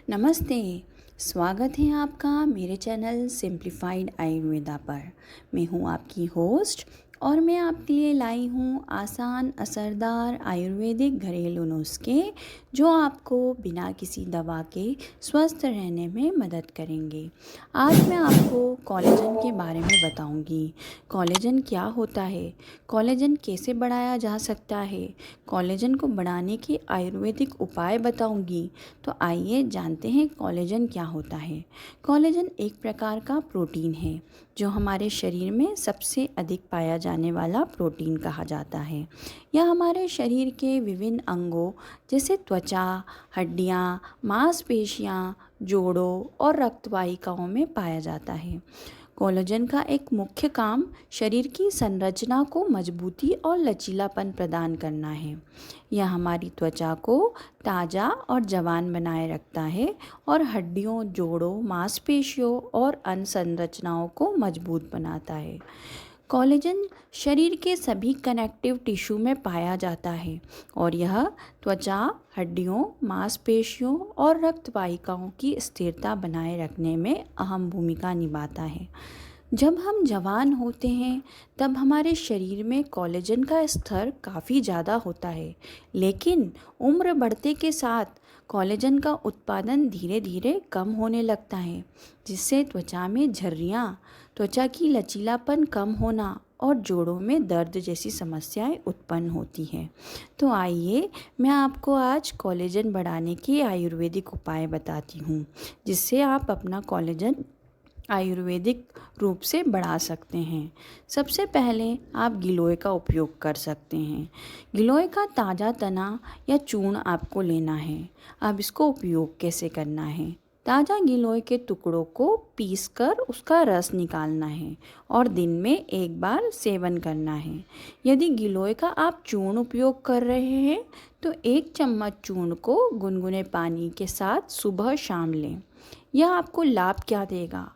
नमस्ते। स्वागत है आपका मेरे चैनल सिंप्लीफाइड आयुर्वेदा पर। मैं हूँ आपकी होस्ट और मैं आपके लिए लाई हूँ आसान असरदार आयुर्वेदिक घरेलू नुस्खे जो आपको बिना किसी दवा के स्वस्थ रहने में मदद करेंगे। आज मैं आपको कोलेजन के बारे में बताऊंगी। कोलेजन क्या होता है, कोलेजन कैसे बढ़ाया जा सकता है, कोलेजन को बढ़ाने के आयुर्वेदिक उपाय बताऊंगी। तो आइए जानते हैं कोलेजन क्या होता है। कोलेजन एक प्रकार का प्रोटीन है जो हमारे शरीर में सबसे अधिक पाया जाने वाला प्रोटीन कहा जाता है। यह हमारे शरीर के विभिन्न अंगों जैसे त्वचा, हड्डियाँ, मांसपेशियाँ, जोड़ों और रक्तवाहिकाओं में पाया जाता है। कोलेजन का एक मुख्य काम शरीर की संरचना को मजबूती और लचीलापन प्रदान करना है। यह हमारी त्वचा को ताज़ा और जवान बनाए रखता है और हड्डियों, जोड़ों, मांसपेशियों और अन्य संरचनाओं को मजबूत बनाता है। कोलेजन शरीर के सभी कनेक्टिव टिश्यू में पाया जाता है और यह त्वचा, हड्डियों, मांसपेशियों और रक्त वाहिकाओं की स्थिरता बनाए रखने में अहम भूमिका निभाता है। जब हम जवान होते हैं तब हमारे शरीर में कोलेजन का स्तर काफ़ी ज़्यादा होता है, लेकिन उम्र बढ़ते के साथ कोलेजन का उत्पादन धीरे धीरे कम होने लगता है, जिससे त्वचा में झर्रियाँ, त्वचा की लचीलापन कम होना और जोड़ों में दर्द जैसी समस्याएं उत्पन्न होती हैं। तो आइए मैं आपको आज कोलेजन बढ़ाने के आयुर्वेदिक उपाय बताती हूँ, जिससे आप अपना कोलेजन आयुर्वेदिक रूप से बढ़ा सकते हैं। सबसे पहले आप गिलोय का उपयोग कर सकते हैं। गिलोय का ताज़ा तना या चूर्ण आपको लेना है। अब इसको उपयोग कैसे करना है? ताज़ा गिलोय के टुकड़ों को पीसकर उसका रस निकालना है और दिन में एक बार सेवन करना है। यदि गिलोय का आप चूर्ण उपयोग कर रहे हैं तो 1 चम्मच चूर्ण को गुनगुने पानी के साथ सुबह शाम लें। यह आपको लाभ क्या देगा?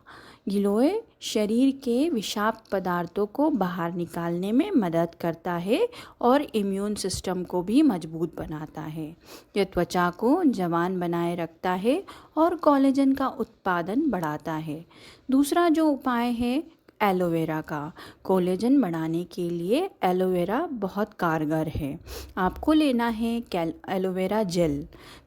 गिलोय शरीर के विषाक्त पदार्थों को बाहर निकालने में मदद करता है और इम्यून सिस्टम को भी मजबूत बनाता है। यह त्वचा को जवान बनाए रखता है और कोलेजन का उत्पादन बढ़ाता है। दूसरा जो उपाय है एलोवेरा का। कोलेजन बढ़ाने के लिए एलोवेरा बहुत कारगर है। आपको लेना है एलोवेरा जेल।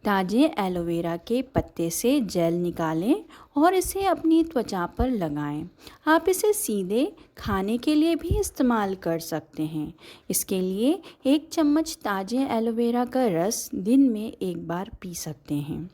ताज़े एलोवेरा के पत्ते से जेल निकालें और इसे अपनी त्वचा पर लगाएं। आप इसे सीधे खाने के लिए भी इस्तेमाल कर सकते हैं। इसके लिए 1 चम्मच ताज़े एलोवेरा का रस दिन में एक बार पी सकते हैं।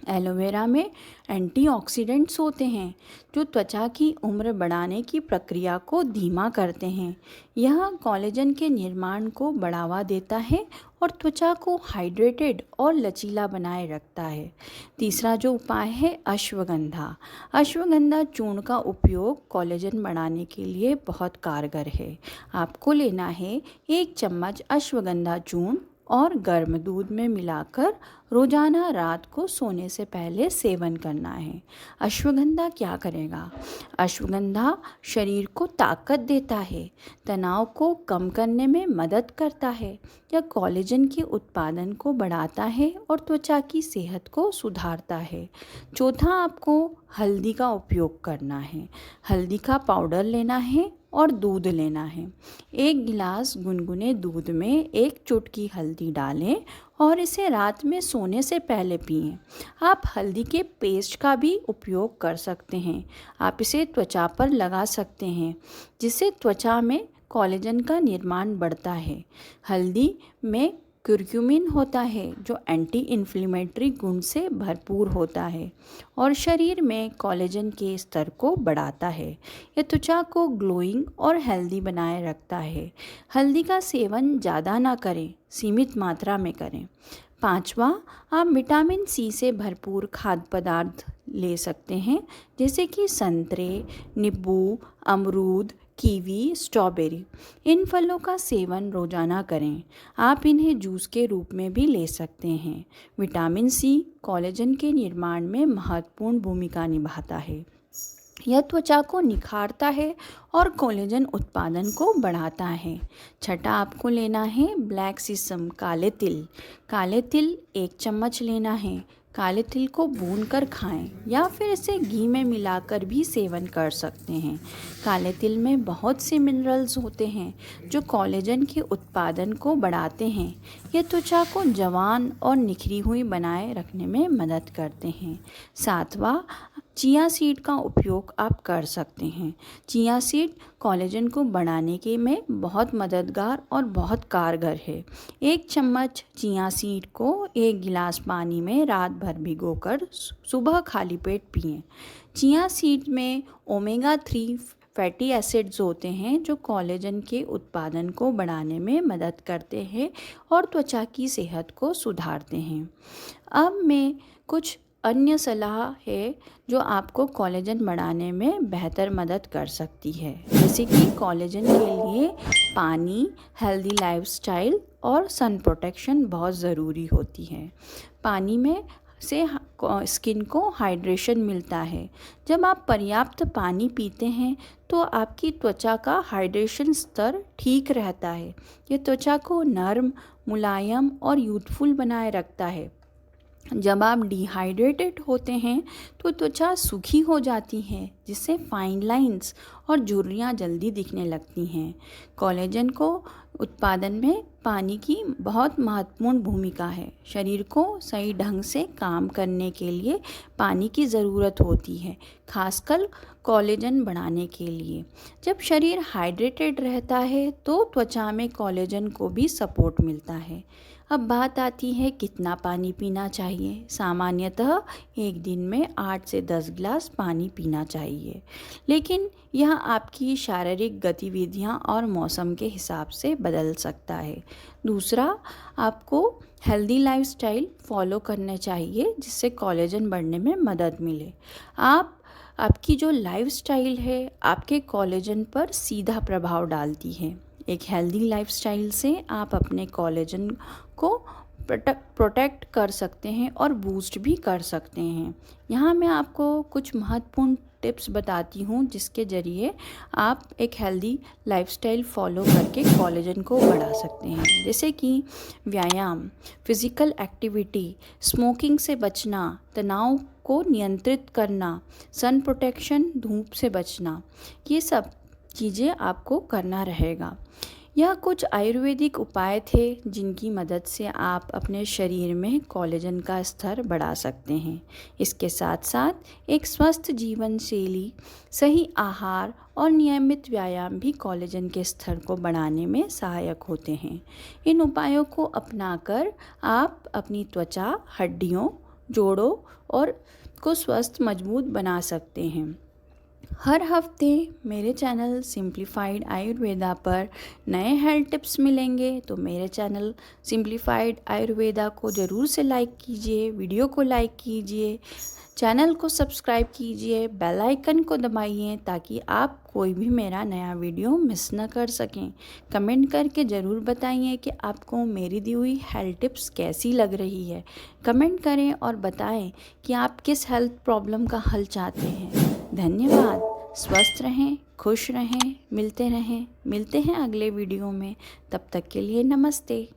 एलोवेरा में एंटीऑक्सीडेंट्स होते हैं जो त्वचा की उम्र बढ़ाने की प्रक्रिया को धीमा करते हैं। यह कोलेजन के निर्माण को बढ़ावा देता है और त्वचा को हाइड्रेटेड और लचीला बनाए रखता है। तीसरा जो उपाय है अश्वगंधा। अश्वगंधा चूर्ण का उपयोग कोलेजन बढ़ाने के लिए बहुत कारगर है। आपको लेना है 1 चम्मच अश्वगंधा चूर्ण और गर्म दूध में मिलाकर रोजाना रात को सोने से पहले सेवन करना है। अश्वगंधा क्या करेगा? अश्वगंधा शरीर को ताकत देता है, तनाव को कम करने में मदद करता है, यह कोलेजन के उत्पादन को बढ़ाता है और त्वचा की सेहत को सुधारता है। चौथा, आपको हल्दी का उपयोग करना है। हल्दी का पाउडर लेना है और दूध लेना है। 1 गिलास गुनगुने दूध में 1 चुटकी हल्दी डालें और इसे रात में सोने से पहले पिएं। आप हल्दी के पेस्ट का भी उपयोग कर सकते हैं। आप इसे त्वचा पर लगा सकते हैं, जिससे त्वचा में कोलेजन का निर्माण बढ़ता है। हल्दी में क्यूरक्यूमिन होता है जो एंटी इन्फ्लेमेटरी गुण से भरपूर होता है और शरीर में कोलेजन के स्तर को बढ़ाता है। यह त्वचा को ग्लोइंग और हेल्दी बनाए रखता है। हल्दी का सेवन ज़्यादा ना करें, सीमित मात्रा में करें। पांचवा, आप विटामिन सी से भरपूर खाद्य पदार्थ ले सकते हैं, जैसे कि संतरे, नींबू, अमरूद, कीवी, स्ट्रॉबेरी। इन फलों का सेवन रोजाना करें। आप इन्हें जूस के रूप में भी ले सकते हैं। विटामिन सी कोलेजन के निर्माण में महत्वपूर्ण भूमिका निभाता है। यह त्वचा को निखारता है और कोलेजन उत्पादन को बढ़ाता है। छठा, आपको लेना है ब्लैक सीसम, काले तिल। काले तिल 1 चम्मच लेना है। काले तिल को भूनकर खाएं या फिर इसे घी में मिलाकर भी सेवन कर सकते हैं। काले तिल में बहुत से मिनरल्स होते हैं जो कोलेजन के उत्पादन को बढ़ाते हैं। ये त्वचा को जवान और निखरी हुई बनाए रखने में मदद करते हैं। सातवां, चिया सीड का उपयोग आप कर सकते हैं। चिया सीड कोलेजन को बढ़ाने के में बहुत मददगार और बहुत कारगर है। 1 चम्मच चिया सीड को 1 गिलास पानी में रात भर भिगोकर सुबह खाली पेट पिएं। चिया सीड में ओमेगा 3 फैटी एसिड्स होते हैं जो कोलेजन के उत्पादन को बढ़ाने में मदद करते हैं और त्वचा की सेहत को सुधारते हैं। अब मैं कुछ अन्य सलाह है जो आपको कोलेजन बढ़ाने में बेहतर मदद कर सकती है, जैसे कि कोलेजन के लिए पानी, हेल्दी लाइफस्टाइल और सन प्रोटेक्शन बहुत ज़रूरी होती है। पानी में से स्किन को हाइड्रेशन मिलता है। जब आप पर्याप्त पानी पीते हैं तो आपकी त्वचा का हाइड्रेशन स्तर ठीक रहता है। ये त्वचा को नर्म, मुलायम और यूथफुल बनाए रखता है। जब आप डिहाइड्रेटेड होते हैं तो त्वचा सूखी हो जाती है, जिससे फाइन लाइंस और झुर्रियाँ जल्दी दिखने लगती हैं। कोलेजन को उत्पादन में पानी की बहुत महत्वपूर्ण भूमिका है। शरीर को सही ढंग से काम करने के लिए पानी की ज़रूरत होती है, खासकर कोलेजन बढ़ाने के लिए। जब शरीर हाइड्रेटेड रहता है तो त्वचा में कोलेजन को भी सपोर्ट मिलता है। अब बात आती है कितना पानी पीना चाहिए। सामान्यतः एक दिन में 8 से 10 गिलास पानी पीना चाहिए, लेकिन यह आपकी शारीरिक गतिविधियां और मौसम के हिसाब से बदल सकता है। दूसरा, आपको हेल्दी लाइफस्टाइल फॉलो करने चाहिए जिससे कोलेजन बढ़ने में मदद मिले। आपकी जो लाइफस्टाइल है आपके कोलेजन पर सीधा प्रभाव डालती है। एक हेल्दी लाइफस्टाइल से आप अपने कोलेजन को प्रोटेक्ट कर सकते हैं और बूस्ट भी कर सकते हैं। यहाँ मैं आपको कुछ महत्वपूर्ण टिप्स बताती हूँ जिसके ज़रिए आप एक हेल्दी लाइफस्टाइल फॉलो करके कोलेजन को बढ़ा सकते हैं, जैसे कि व्यायाम, फिज़िकल एक्टिविटी, स्मोकिंग से बचना, तनाव को नियंत्रित करना, सन प्रोटेक्शन, धूप से बचना। ये सब चीज़ें आपको करना रहेगा। यह कुछ आयुर्वेदिक उपाय थे जिनकी मदद से आप अपने शरीर में कोलेजन का स्तर बढ़ा सकते हैं। इसके साथ साथ एक स्वस्थ जीवन शैली, सही आहार और नियमित व्यायाम भी कोलेजन के स्तर को बढ़ाने में सहायक होते हैं। इन उपायों को अपनाकर आप अपनी त्वचा, हड्डियों, जोड़ों और को स्वस्थ मजबूत बना सकते हैं। हर हफ्ते मेरे चैनल सिंप्लीफाइड आयुर्वेदा पर नए हेल्थ टिप्स मिलेंगे, तो मेरे चैनल सिंप्लीफाइड आयुर्वेदा को ज़रूर से लाइक कीजिए, वीडियो को लाइक कीजिए, चैनल को सब्सक्राइब कीजिए, बेल आइकन को दबाइए ताकि आप कोई भी मेरा नया वीडियो मिस न कर सकें। कमेंट करके ज़रूर बताइए कि आपको मेरी दी हुई हेल्थ टिप्स कैसी लग रही है। कमेंट करें और बताएं कि आप किस हेल्थ प्रॉब्लम का हल चाहते हैं। धन्यवाद। स्वस्थ रहें, खुश रहें, मिलते हैं अगले वीडियो में। तब तक के लिए नमस्ते।